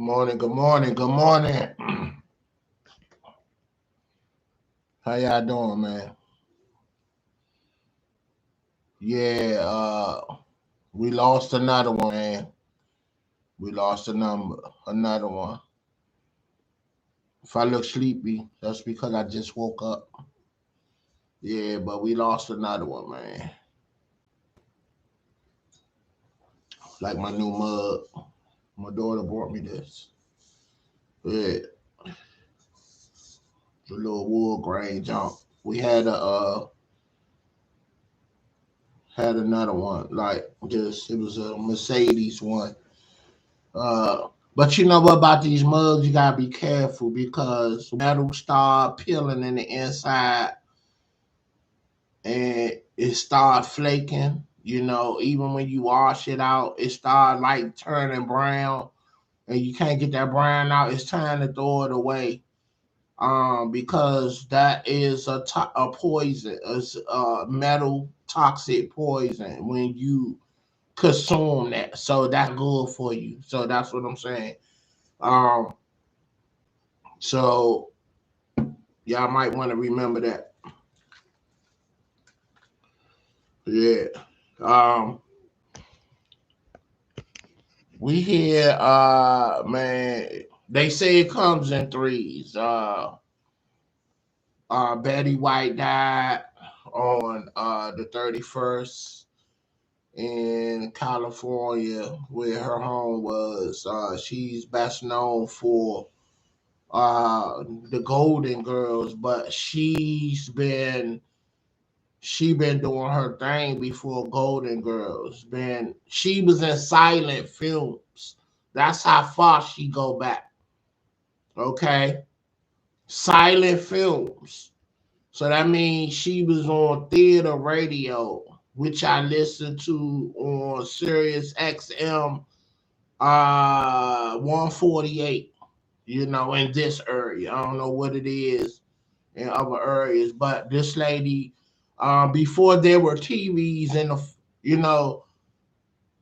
Morning, good morning, good morning. How y'all doing, man? Yeah, we lost another one, man. We lost another one. If I look sleepy, that's because I just woke up. Yeah, but we lost another one, man. Like my new mug. My daughter brought me this. Yeah, the little wood grain jump. We had another one, like just it was a Mercedes one. But you know what about these mugs? You gotta be careful because metal start peeling in the inside and it start flaking. You know, even when you wash it out, it start like turning brown, and you can't get that brown out. It's time to throw it away. Because that is a poison, a metal toxic poison when you consume that. So that's good for you. So that's what I'm saying. Um, so y'all might want to remember that. Yeah. Um, we hear man, they say it comes in threes. Betty White died on the 31st in California where her home was. She's best known for the Golden Girls, but she been doing her thing before Golden Girls. She was in silent films. That's how far she go back. Okay, silent films. So that means she was on theater radio, which I listened to on Sirius XM 148. You know, in this area, I don't know what it is in other areas, but this lady, before there were TVs in the, you know,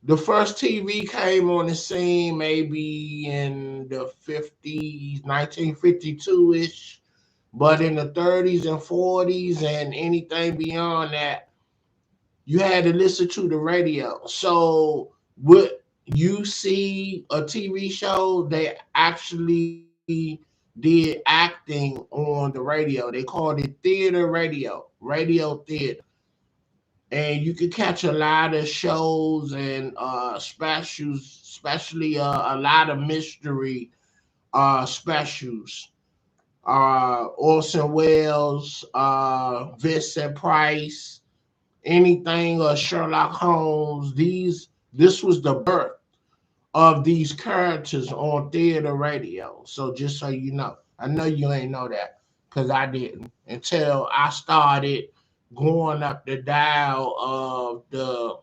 the first TV came on the scene maybe in the 50s, 1952 ish, but in the 30s and 40s and anything beyond that, you had to listen to the radio. So, what you see a TV show, they actually did acting on the radio. They called it theater radio, radio theater. And you could catch a lot of shows and specials, especially a lot of mystery specials. Orson Welles, Vincent Price, anything Sherlock Holmes. This was the birth of these characters on theater radio. So just so you know, I know you ain't know that because I didn't until I started going up the dial of the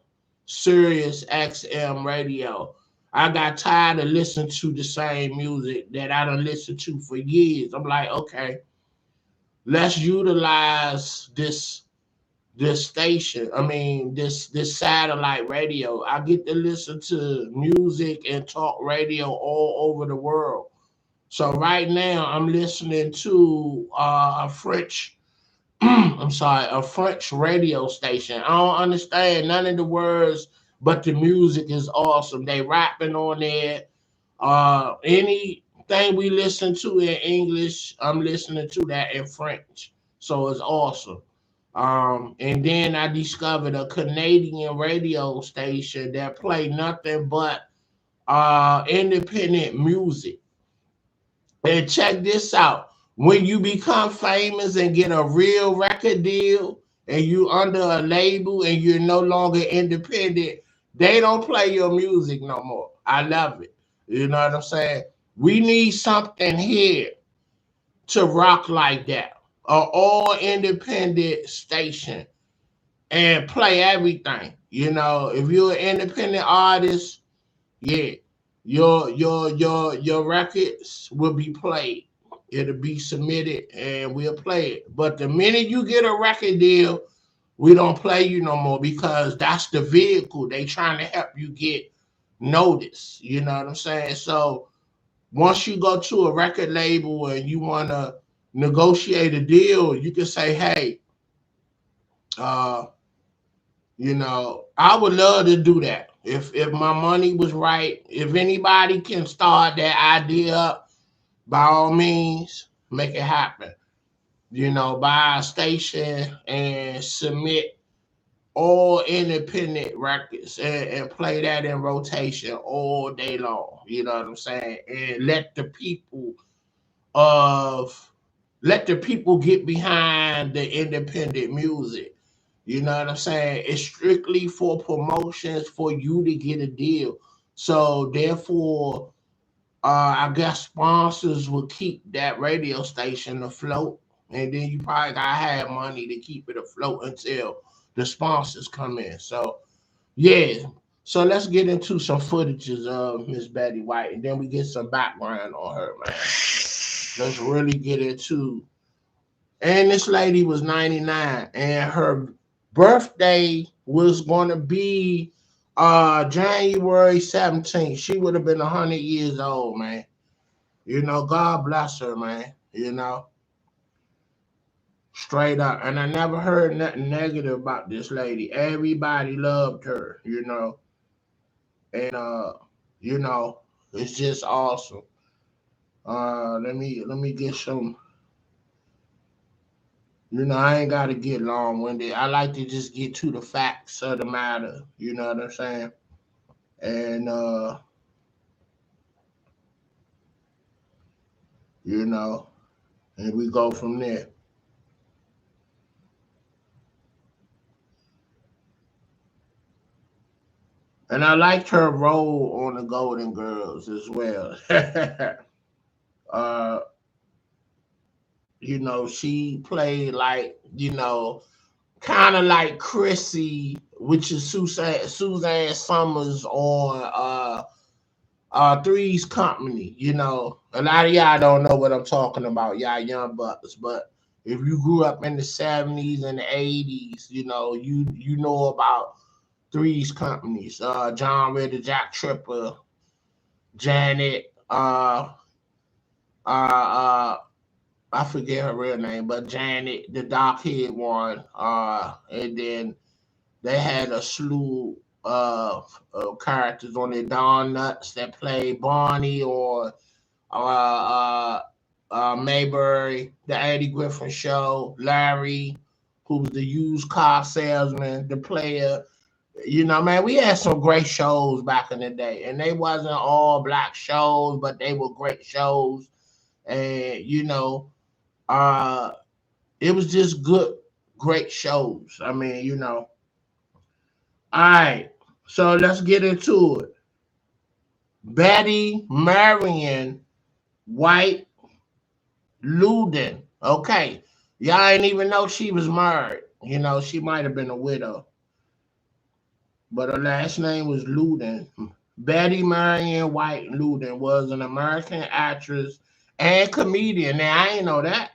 Sirius XM radio. I got tired of listening to the same music that I done listened to for years. I'm like, okay, let's utilize this station. I mean, this satellite radio. I get to listen to music and talk radio all over the world. So right now, I'm listening to a French. I'm sorry, a French radio station. I don't understand none of the words, but the music is awesome. They rapping on there. Anything we listen to in English, I'm listening to that in French. So it's awesome. And then I discovered a Canadian radio station that play nothing but independent music. And check this out. When you become famous and get a real record deal and you under a label and you're no longer independent, they don't play your music no more. I love it. You know what I'm saying? We need something here to rock like that. A all independent station and play everything. You know, if you're an independent artist, yeah, your records will be played. It'll be submitted and we'll play it. But the minute you get a record deal, we don't play you no more because that's the vehicle. They trying to help you get notice. You know what I'm saying? So Once you go to a record label and you want to negotiate a deal, you can say, hey, uh, I would love to do that. If my money was right, if anybody can start that idea up, by all means, make it happen. Buy a station and submit all independent records and play that in rotation all day long. You know what I'm saying? And of let the people get behind the independent music. You know what I'm saying? It's strictly for promotions for you to get a deal. So therefore, I guess sponsors will keep that radio station afloat, and then you probably gotta have money to keep it afloat until the sponsors come in. So yeah, so let's get into some footages of Miss Betty White, and then we get some background on her, man. Let's really get into. And this lady was 99, and her birthday was going to be January 17th. She would have been 100 years old, man. God bless her, man. Straight up. And I never heard nothing negative about this lady. Everybody loved her, and you know, it's just awesome. Let me get some. I ain't gotta get long winded. I like to just get to the facts of the matter. You know what I'm saying? And you know, and we go from there. And I liked her role on the Golden Girls as well. uh, she played like, kind of like Chrissy, which is Suzanne Summers on Three's Company. A lot of y'all don't know what I'm talking about, y'all young bucks, but if you grew up in the 70s and the 80s, you know about Three's Companies. John Ritter, Jack Tripper, Janet, uh, I forget her real name, but Janet, the dark haired one, and then they had a slew of characters on there. Don Nuts that played Barney, or Mayberry, the Eddie Griffin Show, Larry, who was the used car salesman, the player. Man, we had some great shows back in the day, and they wasn't all black shows, but they were great shows. And uh, it was just good, great shows. I mean, All right, so let's get into it. Betty Marion White Luden. Okay, y'all ain't even know she was married. She might have been a widow, but her last name was Luden. Betty Marion White Luden was an American actress and comedian. Now I ain't know that,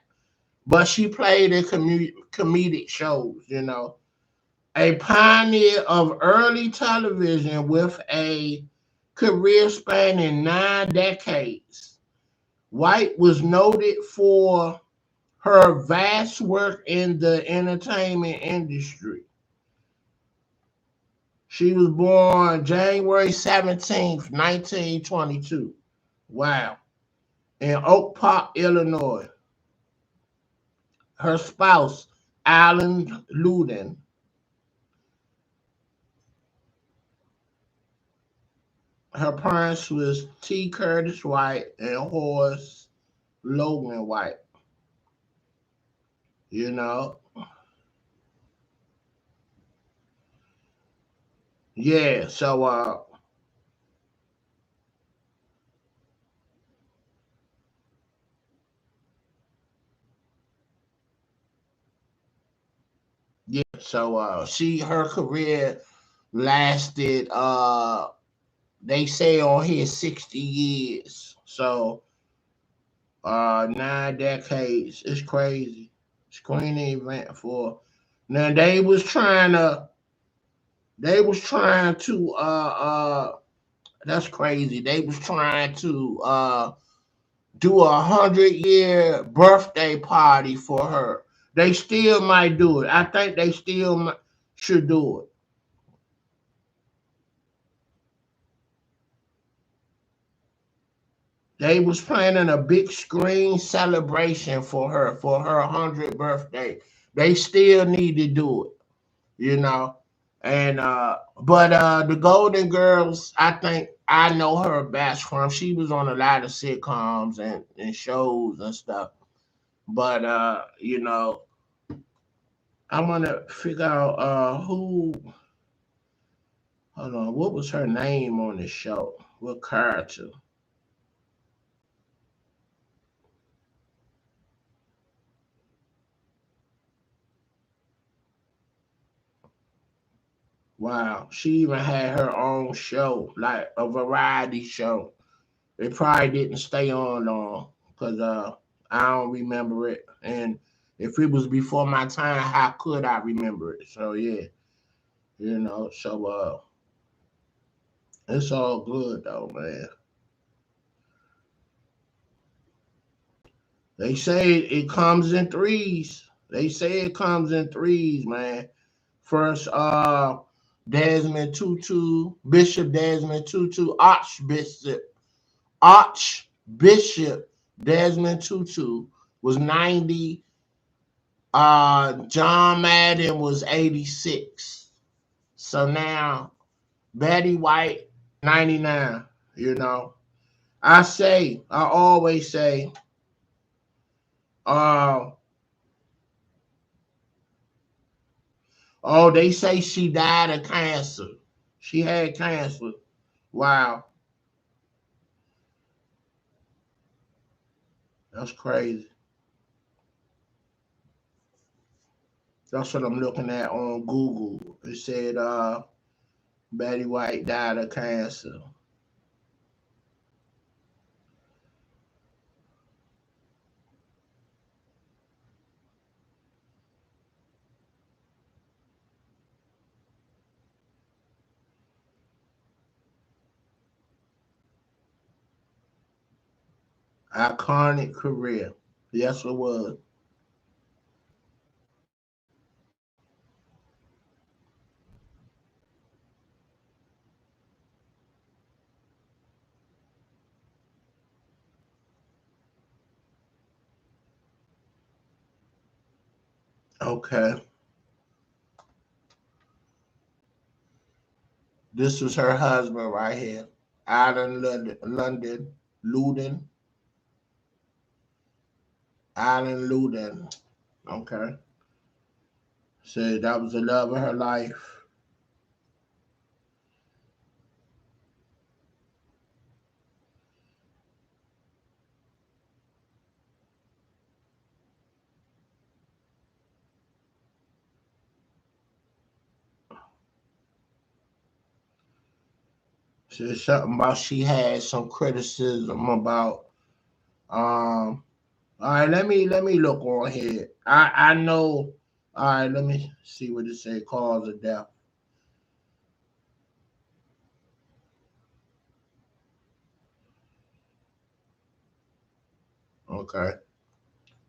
but she played in comedic shows. A pioneer of early television with a career spanning 9 decades. White was noted for her vast work in the entertainment industry. She was born January 17th, 1922. Wow. In Oak Park, Illinois. Her spouse, Alan Luden. Her parents was T. Curtis White and Horace Logan White. You know, yeah. She her career lasted. They say on here 60 years. 9 decades. It's crazy. Screen event for. Now they was trying to that's crazy. They was trying to do a 100-year birthday party for her. They still might do it. I think they still should do it. They was planning a big screen celebration for her 100th birthday. They still need to do it, you know. And but the Golden Girls, I think I know her best from. She was on a lot of sitcoms and shows and stuff. But I want to figure out who. Hold on, what was her name on the show? What character? Wow, she even had her own show, like a variety show. It probably didn't stay on long because I don't remember it. And if it was before my time, how could I remember it? So yeah, so it's all good though, man. They say it comes in threes. They say it comes in threes, man. First, Desmond Tutu, Bishop Desmond Tutu, Archbishop Desmond Tutu was 90. John Madden was 86. So now Betty White 99. You know, I always say, uh, oh, they say she died of cancer. She had cancer. Wow, that's crazy. That's what I'm looking at on Google. It said Betty White died of cancer. Iconic career. Yes, it was. Okay. This was her husband right here. Luden, Alan Luden. Okay. Said that was the love of her life. Said something about she had some criticism about all right, let me look on here. I know. All right, let me see what it say. Cause of death. Okay,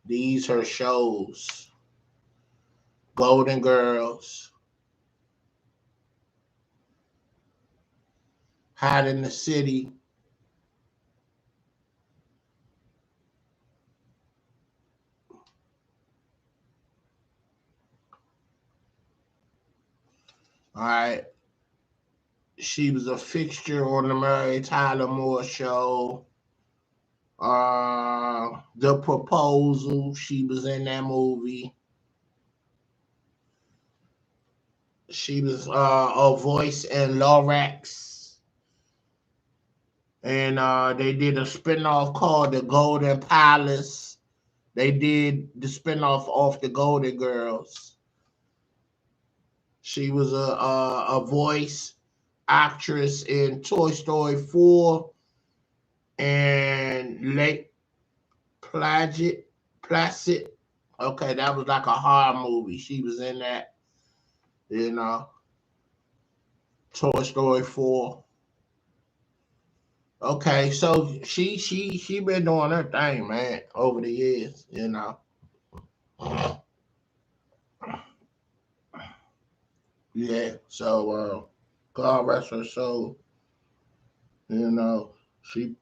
these her shows: Golden Girls, Hot in the City. All right, she was a fixture on the Mary Tyler Moore Show. The Proposal. She was in that movie. She was a voice in Lorax. And they did a spinoff called The Golden Palace. They did the spinoff off the Golden Girls. She was a voice actress in Toy Story 4 and Lake Placid. Placid. Okay, that was like a horror movie. She was in that, you know, Toy Story 4. Okay, so she been doing her thing, man, over the years, you know. Yeah. So God rest her soul. You know, she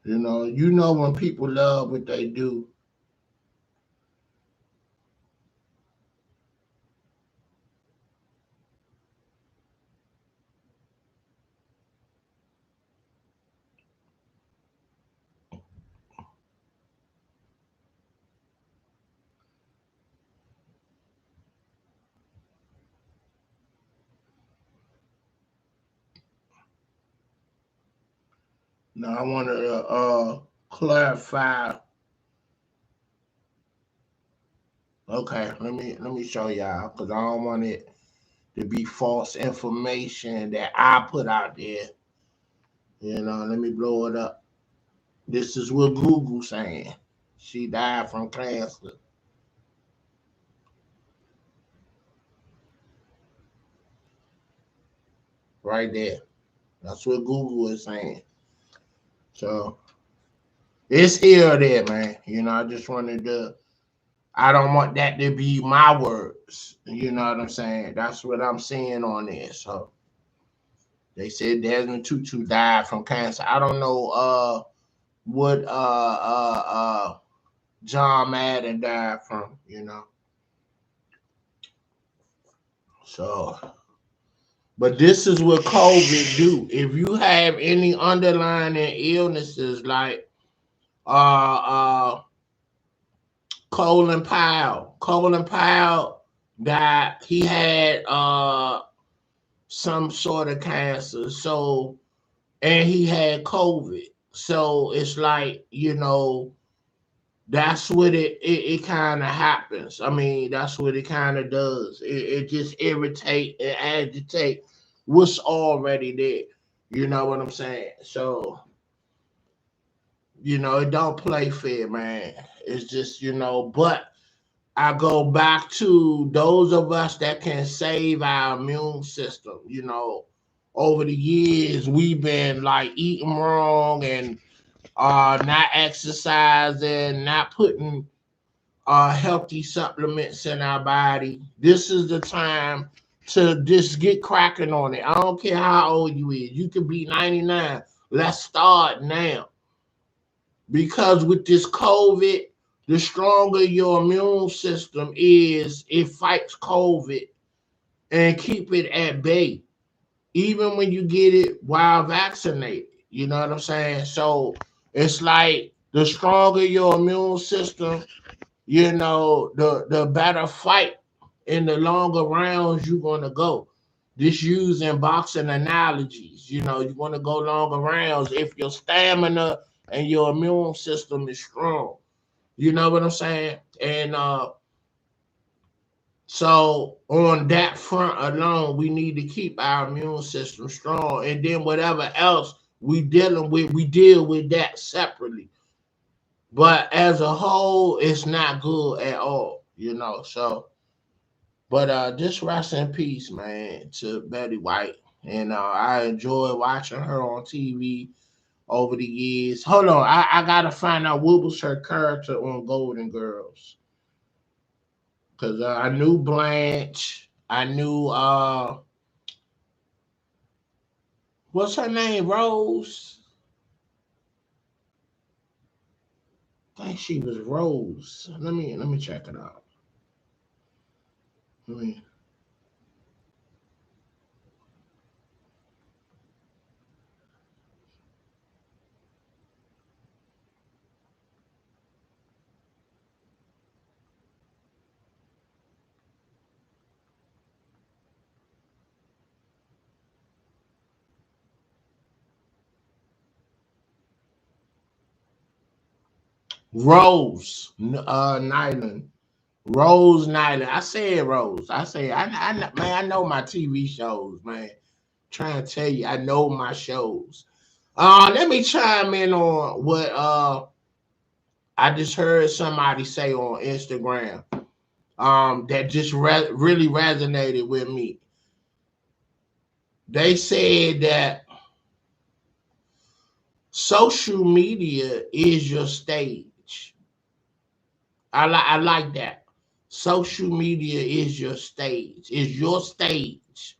you know when people love what they do. Now I wanted to clarify. Okay, let me show y'all because I don't want it to be false information that I put out there. You know, let me blow it up. This is what Google saying. She died from cancer. Right there. That's what Google is saying. So it's here or there, man. You know, I just wanted to. I don't want that to be my words. You know what I'm saying? That's what I'm seeing on there. So they said Desmond Tutu died from cancer. I don't know what John Madden died from. You know. So, but this is what COVID do. If you have any underlying illnesses like uh uh Colin Powell died. He had some sort of cancer. So and he had COVID. So it's like, that's what it kind of happens. I mean, that's what it kind of does. It just irritate and agitate what's already there. You know what I'm saying? So, it don't play fair, man. It's just, but I go back to those of us that can save our immune system. Over the years, we've been like eating wrong and not exercising, not putting healthy supplements in our body. This is the time to just get cracking on it. I don't care how old you is. You could be 99. Let's start now. Because with this COVID, the stronger your immune system is, it fights COVID and keep it at bay, even when you get it while vaccinated. You know what I'm saying? So it's like the stronger your immune system, the better fight in the longer rounds you're gonna go. Just using boxing analogies, you want to go longer rounds if your stamina and your immune system is strong. You know what I'm saying? And so on that front alone, we need to keep our immune system strong, and then whatever else we deal with that separately. But as a whole, it's not good at all. So, but just rest in peace, man, to Betty White. And I enjoy watching her on TV over the years. Hold on, I gotta find out what was her character on Golden Girls. Cause I knew Blanche. I knew what's her name? Rose. I think she was Rose. Let me check it out. Let me Rose Nyland. Rose Nyland. I said Rose. I say man, I know my TV shows, man. Trying to tell you, I know my shows. Let me chime in on what I just heard somebody say on Instagram. That just really resonated with me. They said that social media is your stage. I like that. Social media is your stage. Is your stage.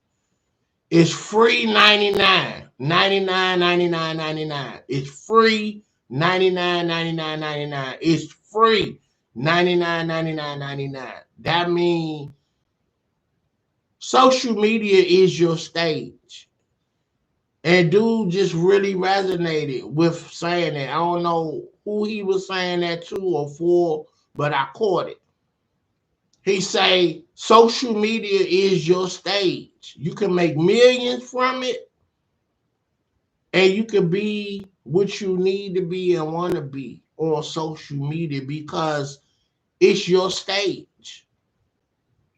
It's free 99, 99, 99, 99. It's free 99, 99, 99. It's free 99, 99, 99. That means social media is your stage. And dude just really resonated with saying that. I don't know who he was saying that to or for, but I caught it. He say social media is your stage. You can make millions from it, and you can be what you need to be and want to be on social media because it's your stage.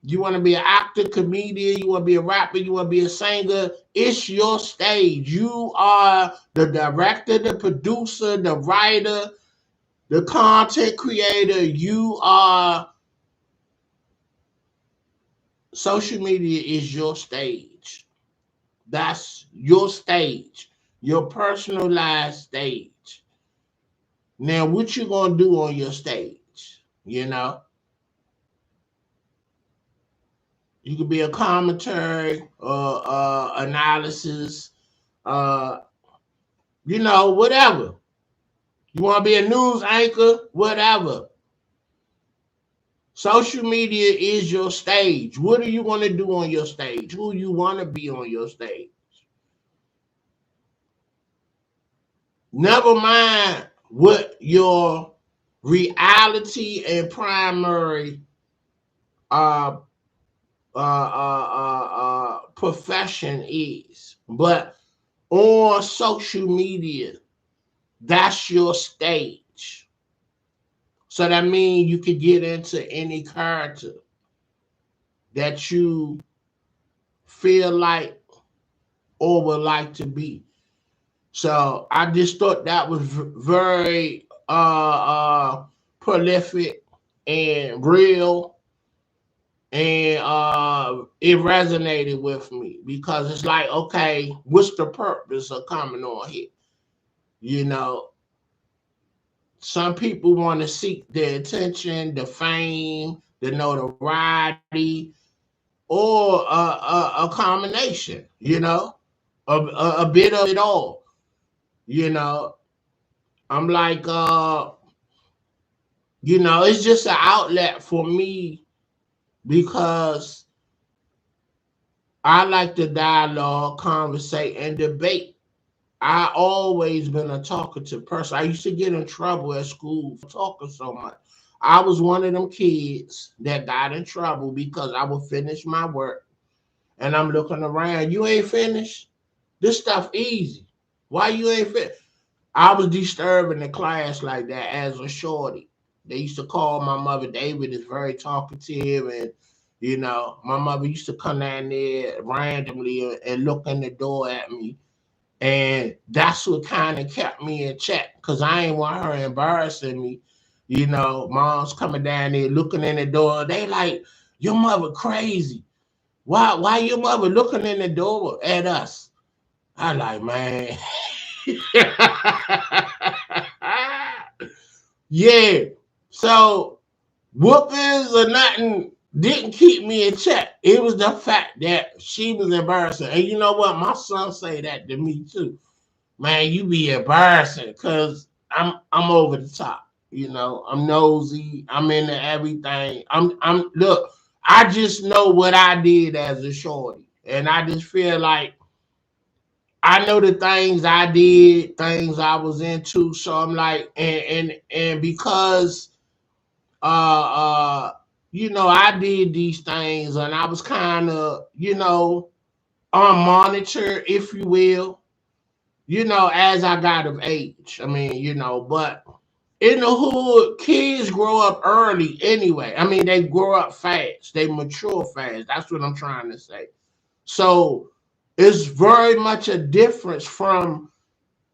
You want to be an actor, comedian, you want to be a rapper, you want to be a singer, it's your stage. You are the director, the producer, the writer, the content creator. You are, social media is your stage. That's your stage, your personalized stage. Now, what you gonna do on your stage? You know, you could be a commentary or analysis, uh, whatever. You want to be a news anchor, whatever. Social media is your stage. What are you going to do on your stage? Who you want to be on your stage? Never mind what your reality and primary uh, profession is. But on social media, that's your stage. So that means you could get into any character that you feel like or would like to be. So I just thought that was very prolific and real, and it resonated with me because it's like, okay, what's the purpose of coming on here? You know, some people want to seek the attention, the fame, the notoriety, or a combination, a bit of it all. You know, I'm like, it's just an outlet for me because I like to dialogue, conversate, and debate. I always been a talkative person. I used to get in trouble at school for talking so much. I was one of them kids that got in trouble because I would finish my work and I'm looking around. You ain't finished? This stuff easy. Why you ain't finished? I was disturbing the class like that as a shorty. They used to call my mother. David is very talkative, and my mother used to come down there randomly and look in the door at me, and that's what kind of kept me in check because I ain't want her embarrassing me. Mom's coming down there looking in the door. They like, your mother crazy. Why your mother looking in the door at us? I like, man. Yeah. So whoopings or nothing didn't keep me in check. It was the fact that she was embarrassing. And you know what? My son say that to me too. Man, you be embarrassing because I'm over the top. I'm nosy. I'm into everything. I'm look, I just know what I did as a shorty. And I just feel like I know the things I did, things I was into. So I'm like, and because uh I did these things and I was kind of, on monitor, if you will, as I got of age. I mean, but in the hood, kids grow up early anyway. I mean, they grow up fast, they mature fast. That's what I'm trying to say. So it's very much a difference from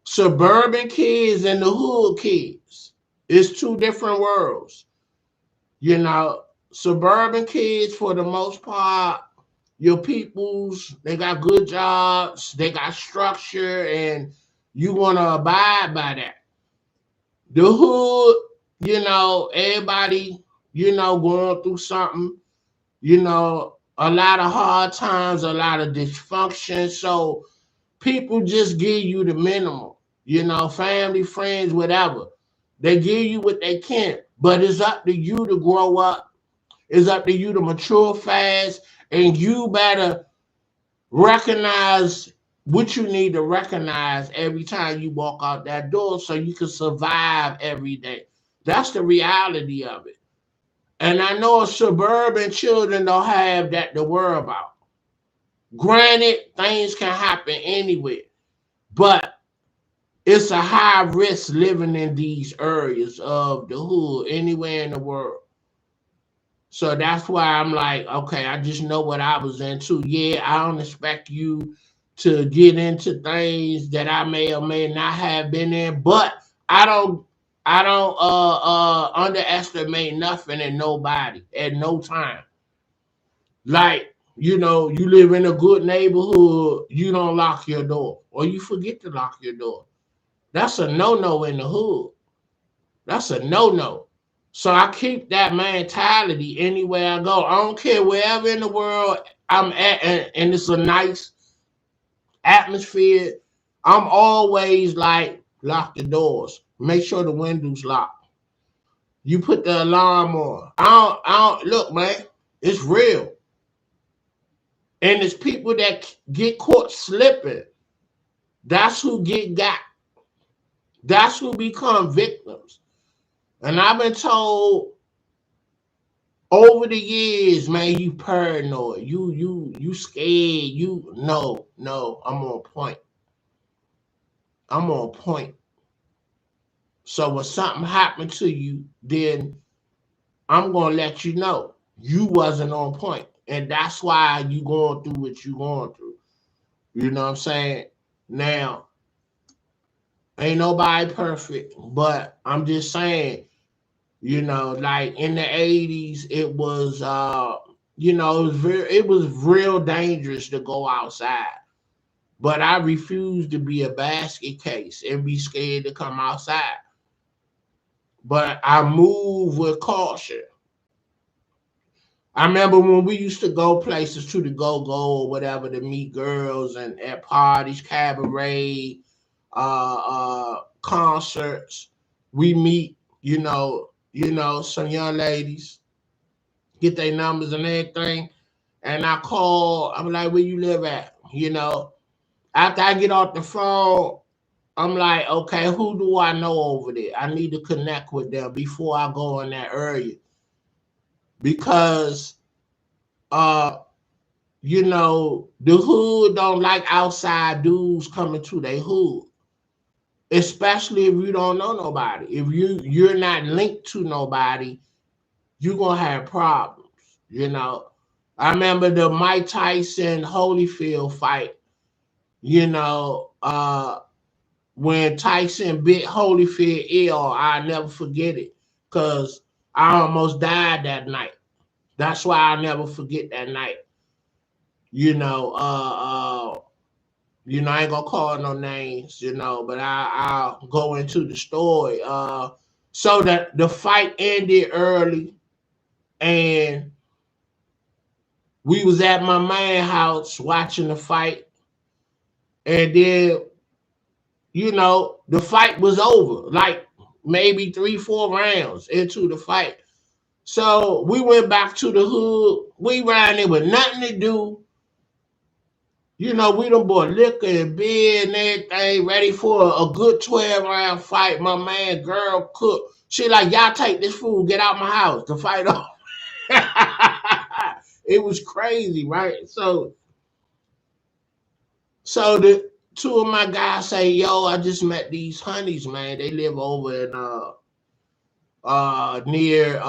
suburban kids and the hood kids. It's two different worlds. Suburban kids, for the most part, your peoples, they got good jobs, they got structure, and You want to abide by that. The hood, everybody, going through something, a lot of hard times, a lot of dysfunction. So people just give you the minimum, family, friends, whatever. They give you what they can, but it's up to you to grow up. It's up to you to mature fast, and you better recognize what you need to recognize every time you walk out that door so you can survive every day. That's the reality of it. And I know suburban children don't have that to worry about. Granted, things can happen anywhere, but it's a high risk living in these areas of the hood anywhere in the world. So that's why I'm like, okay, I just know what I was into. Yeah, I don't expect you to get into things that I may or may not have been in, but I don't underestimate nothing and nobody at no time. Like, you live in a good neighborhood, you don't lock your door, or you forget to lock your door. That's a no-no in the hood. That's a no-no. So I keep that mentality anywhere I go. I don't care wherever in the world I'm at, and it's a nice atmosphere. I'm always like, lock the doors. Make sure the windows locked. You put the alarm on. I don't look, man. It's real. And it's people that get caught slipping. That's who get got. That's who become victims. And I've been told over the years, man, you paranoid. You scared. No, I'm on point. I'm on point. So when something happened to you, then I'm gonna let you know you wasn't on point. And that's why you going through what you going through. You know what I'm saying? Now, ain't nobody perfect, but I'm just saying, like in the 80s, it was real dangerous to go outside. But I refuse to be a basket case and be scared to come outside. But I move with caution. I remember when we used to go places to the go-go or whatever to meet girls and at parties, cabaret, concerts. We meet, some young ladies, get their numbers and everything. And I call, I'm like, where you live at? After I get off the phone, I'm like, okay, who do I know over there? I need to connect with them before I go in that area. Because the hood don't like outside dudes coming to their hood. Especially if you don't know nobody. If you're not linked to nobody, you're gonna have problems, you know. I remember the Mike Tyson Holyfield fight, you know, when Tyson bit Holyfield ill, I'll never forget it. Cause I almost died that night. That's why I'll never forget that night. You know, I ain't gonna call no names, but I'll go into the story. So that the fight ended early, and we was at my man house watching the fight, and then the fight was over, like maybe 3-4 rounds into the fight. So we went back to the hood. We ran there with nothing to do. We done bought liquor and beer and everything, ready for a good 12-round fight. My man, girl, cook. She like, y'all take this food, get out my house to fight off. It was crazy, right? So the two of my guys say, yo, I just met these honeys, man. They live over in near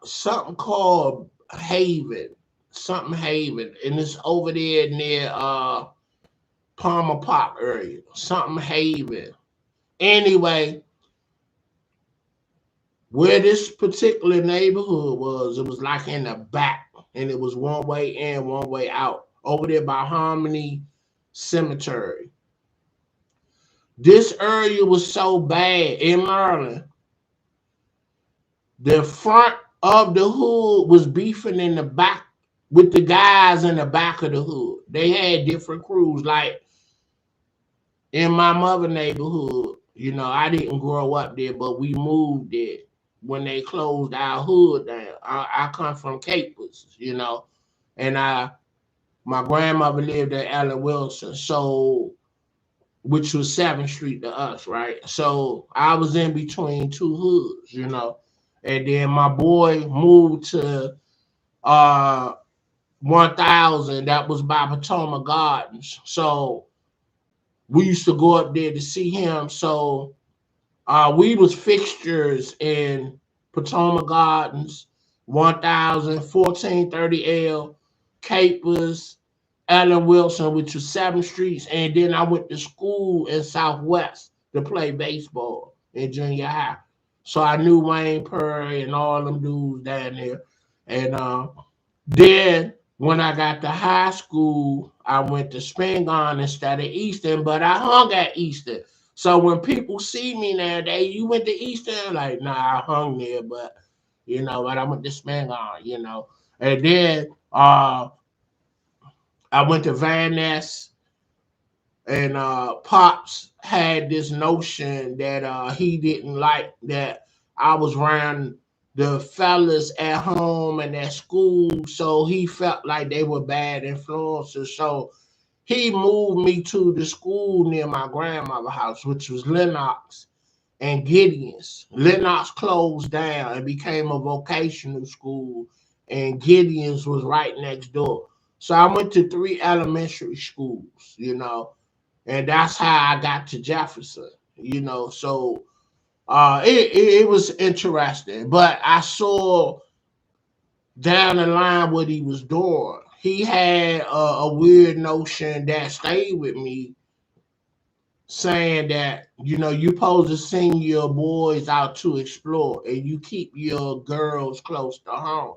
something called Haven. Something Haven. And it's over there near Palmer Park area. Something Haven. Anyway, where this particular neighborhood was, it was like in the back. And it was one way in, one way out. Over there by Harmony Cemetery. This area was so bad in Maryland. The front of the hood was beefing in the back with the guys in the back of the hood. They had different crews. Like in my mother neighborhood, I didn't grow up there, but we moved there when they closed our hood down. I come from Capers, and my grandmother lived at Ellen Wilson, so which was 7th Street to us, right? So I was in between two hoods. And then my boy moved to uh 1000, that was by Potomac Gardens. So we used to go up there to see him. So we was fixtures in Potomac Gardens, 1000, 1430L, Capers, Ellen Wilson, which was 7th Streets, and then I went to school in Southwest to play baseball in junior high. So I knew Wayne Perry and all them dudes down there. And then when I got to high school, I went to Spingarn instead of Easton, but I hung at Easton. So when people see me nowadays, you went to Easton? Like, nah, I hung there, but I went to Spingarn. And then I went to Van Ness, and Pops had this notion that he didn't like that I was around the fellas at home and at school, so he felt like they were bad influences. So he moved me to the school near my grandmother's house, which was Lennox and Gideon's. Lennox closed down and became a vocational school, and Gideon's was right next door. So I went to 3 elementary schools, and that's how I got to Jefferson. So it was interesting, but I saw down the line what he was doing. He had a weird notion that stayed with me, saying that you supposed to send your boys out to explore and you keep your girls close to home.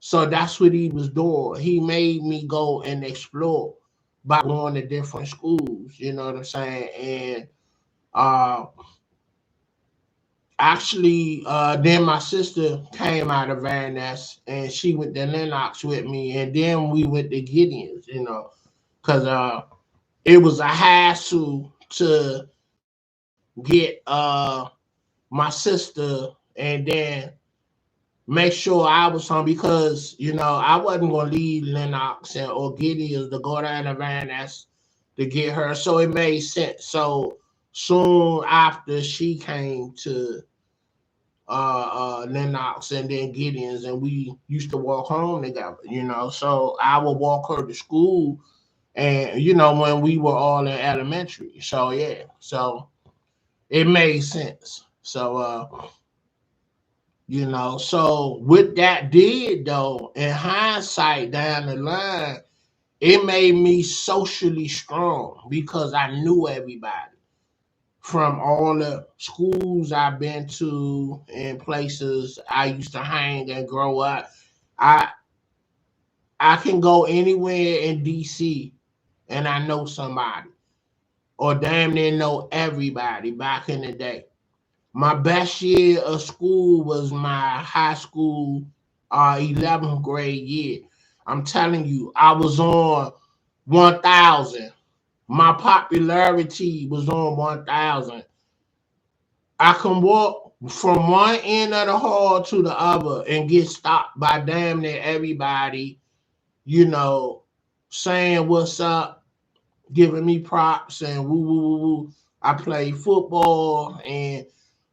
So that's what he was doing. He made me go and explore by going to different schools. You know what I'm saying? And uh, actually, then my sister came out of Van Ness and she went to Lennox with me, and then we went to Gideon's. Because it was a hassle to get my sister and then make sure I was home, because I wasn't gonna leave Lennox or Gideon's to go down to Van Ness to get her. So it made sense. So soon after she came to Lennox and then Gideon's, and we used to walk home together. So I would walk her to school, and when we were all in elementary. So yeah, so it made sense. So so what that did though, in hindsight down the line, it made me socially strong because I knew everybody from all the schools I've been to and places I used to hang and grow up. I I can go anywhere in DC and I know somebody, or damn near know everybody back in the day. My best year of school was my high school 11th grade year. I'm telling you, I was on 1000. My popularity was on 1000. I can walk from one end of the hall to the other and get stopped by damn near everybody, you know, saying what's up, giving me props and woo woo woo woo. I played football, and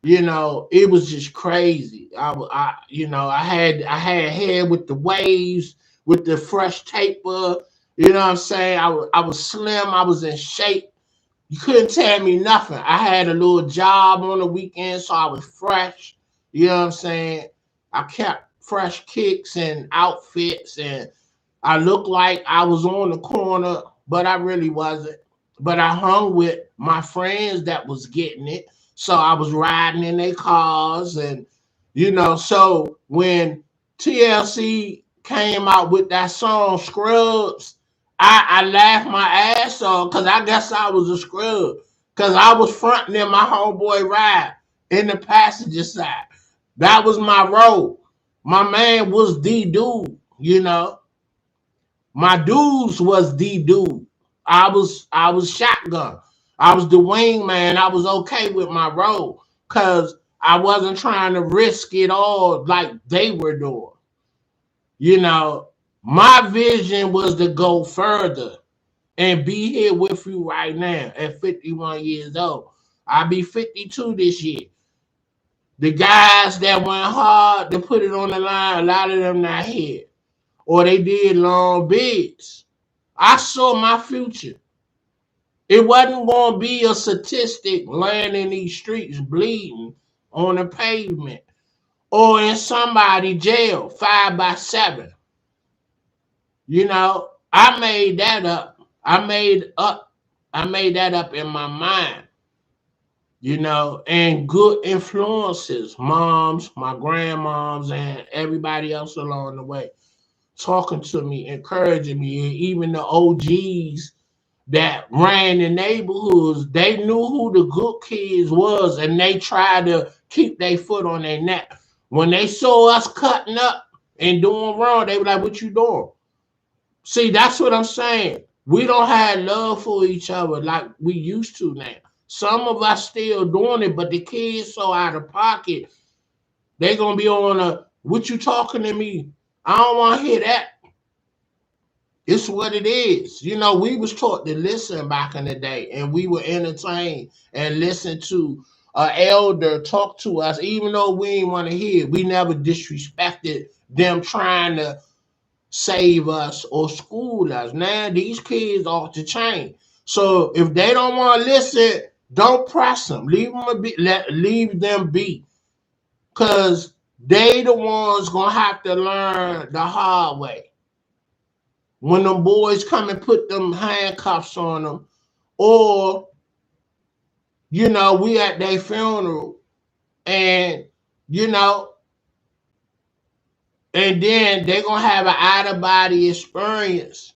it was just crazy. I had hair with the waves, with the fresh taper. You know what I'm saying? I was slim. I was in shape. You couldn't tell me nothing. I had a little job on the weekend, so I was fresh. You know what I'm saying? I kept fresh kicks and outfits, and I looked like I was on the corner, but I really wasn't. But I hung with my friends that was getting it. So I was riding in their cars, and so when TLC came out with that song Scrubs, I laughed my ass off because I guess I was a scrub. Cause I was fronting in my homeboy ride in the passenger side. That was my role. My man was the dude, you know. My dudes was the dude. I was shotgun. I was the wingman. I was okay with my role because I wasn't trying to risk it all like they were doing. You know, my vision was to go further and be here with you right now at 51 years old. I'll be 52 this year. The guys that went hard to put it on the line, a lot of them not here. Or they did long bids. I saw my future. It wasn't going to be a statistic laying in these streets bleeding on the pavement or in somebody jail 5 by 7. You know, I made that up. I made that up in my mind. You know, and good influences, moms, my grandmoms, and everybody else along the way, talking to me, encouraging me, and even the OGs that ran the neighborhoods, they knew who the good kids was, and they tried to keep their foot on their neck. When they saw us cutting up and doing wrong, they were like, "What you doing?" See, that's what I'm saying. We don't have love for each other like we used to now. Some of us still doing it, but the kids so out of pocket, they gonna be on a "what you talking to me?" I don't want to hear that. It's what it is. You know, we was taught to listen back in the day, and we were entertained and listen to an elder talk to us, even though we didn't want to hear. We never disrespected them trying to save us or school us. Now these kids off the chain. So if they don't want to listen, don't press them. Leave them be, cause they the ones gonna have to learn the hard way. When them boys come and put them handcuffs on them, or you know, we at their funeral, and you know, and then they're gonna have an out of body experience